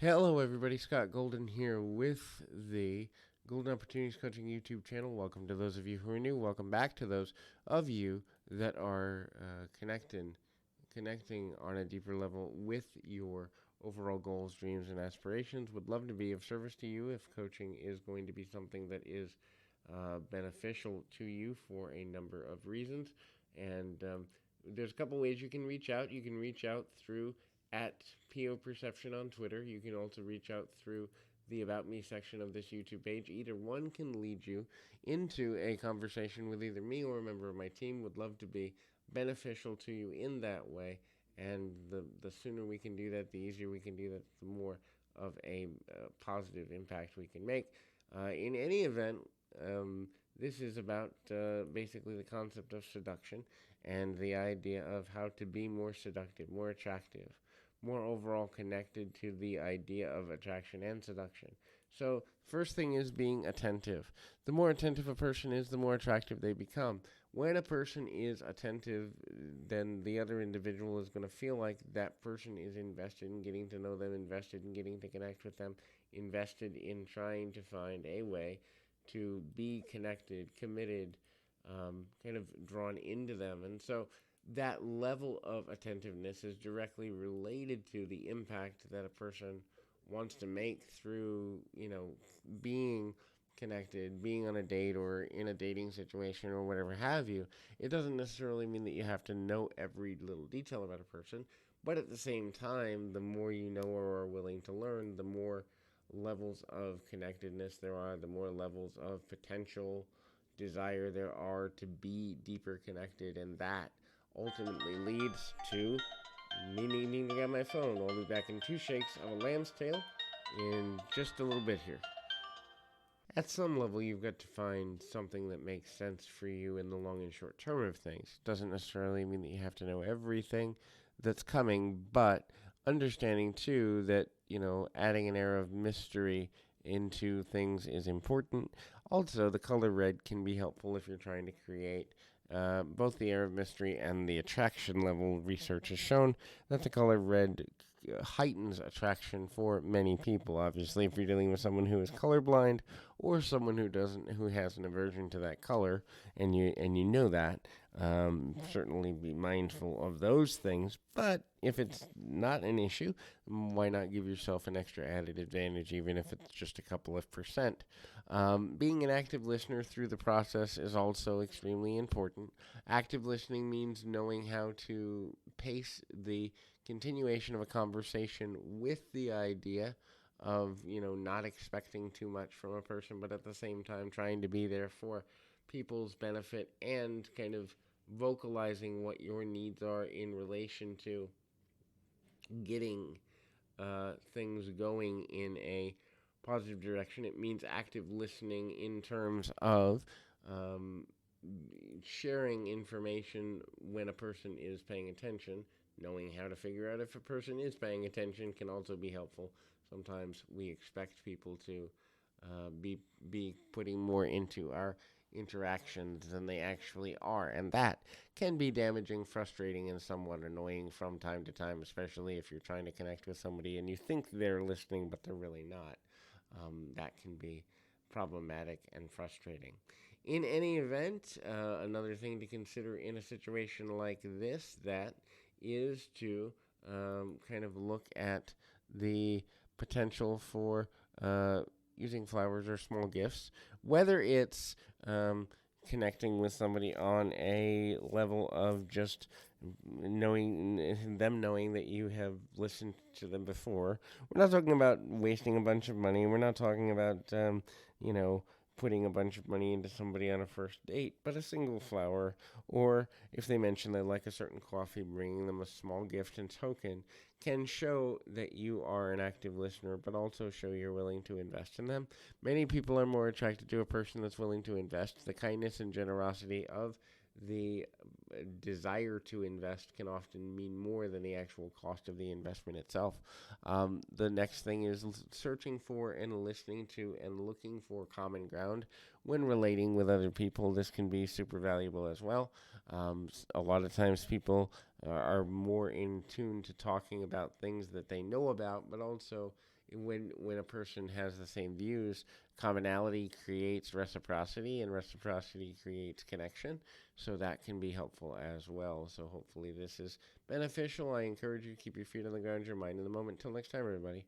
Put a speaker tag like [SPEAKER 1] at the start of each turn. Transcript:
[SPEAKER 1] Hello, everybody. Scott Golden here with the Golden Opportunities Coaching YouTube channel. Welcome to those of you who are new. Welcome back to those of you that are connecting on a deeper level with your overall goals, dreams, and aspirations. Would love to be of service to you if coaching is going to be something that is beneficial to you for a number of reasons. And there's a couple ways you can reach out. You can reach out through at PO Perception on Twitter. You can also reach out through the About Me section of this YouTube page. Either one can lead you into a conversation with either me or a member of my team. Would love to be beneficial to you in that way. And the sooner we can do that, the easier we can do that, the more of a positive impact we can make. In any event, this is about basically the concept of seduction and the idea of how to be more seductive, more attractive, more overall connected to the idea of attraction and seduction. So, first thing is being attentive. The more attentive a person is, the more attractive they become. When a person is attentive, then the other individual is going to feel like that person is invested in getting to know them, invested in getting to connect with them, invested in trying to find a way to be connected, committed, kind of drawn into them. And so that level of attentiveness is directly related to the impact that a person wants to make through, being connected, being on a date or in a dating situation or whatever have you. It doesn't necessarily mean that you have to know every little detail about a person, but at the same time, the more you know or are willing to learn, the more levels of connectedness there are, the more levels of potential desire there are to be deeper connected, and that ultimately leads to me needing to get my phone. I'll be back in 2 shakes of a lamb's tail in just a little bit here. At some level, you've got to find something that makes sense for you in the long and short term of things. Doesn't necessarily mean that you have to know everything that's coming, but understanding too that, adding an air of mystery into things is important. Also, the color red can be helpful if you're trying to create both the air of mystery and the attraction level. Research has shown that the color red heightens attraction for many people. Obviously, if you're dealing with someone who is colorblind or someone who has an aversion to that color, and you know that, certainly be mindful of those things. But if it's not an issue, why not give yourself an extra added advantage, even if it's just a couple of percent? Being an active listener through the process is also extremely important. Active listening means knowing how to pace the continuation of a conversation with the idea of, not expecting too much from a person, but at the same time trying to be there for people's benefit and kind of vocalizing what your needs are in relation to getting things going in a positive direction. It means active listening in terms of sharing information when a person is paying attention. Knowing how to figure out if a person is paying attention can also be helpful. Sometimes we expect people to be putting more into our interactions than they actually are, and that can be damaging, frustrating, and somewhat annoying from time to time, especially if you're trying to connect with somebody and you think they're listening but they're really not. That can be problematic and frustrating. In any event, another thing to consider in a situation like this that is to kind of look at the potential for using flowers or small gifts, whether it's connecting with somebody on a level of just knowing that you have listened to them before. We're not talking about wasting a bunch of money. We're not talking about putting a bunch of money into somebody on a first date, but a single flower, or if they mention they like a certain coffee, bringing them a small gift and token can show that you are an active listener, but also show you're willing to invest in them. Many people are more attracted to a person that's willing to invest. The kindness and generosity of the desire to invest can often mean more than the actual cost of the investment itself. The next thing is searching for and listening to and looking for common ground when relating with other people. This can be super valuable as well. A lot of times people are more in tune to talking about things that they know about, but also when a person has the same views, commonality creates reciprocity, and reciprocity creates connection. So that can be helpful as well. So hopefully this is beneficial. I encourage you to keep your feet on the ground, your mind in the moment. Till next time, everybody.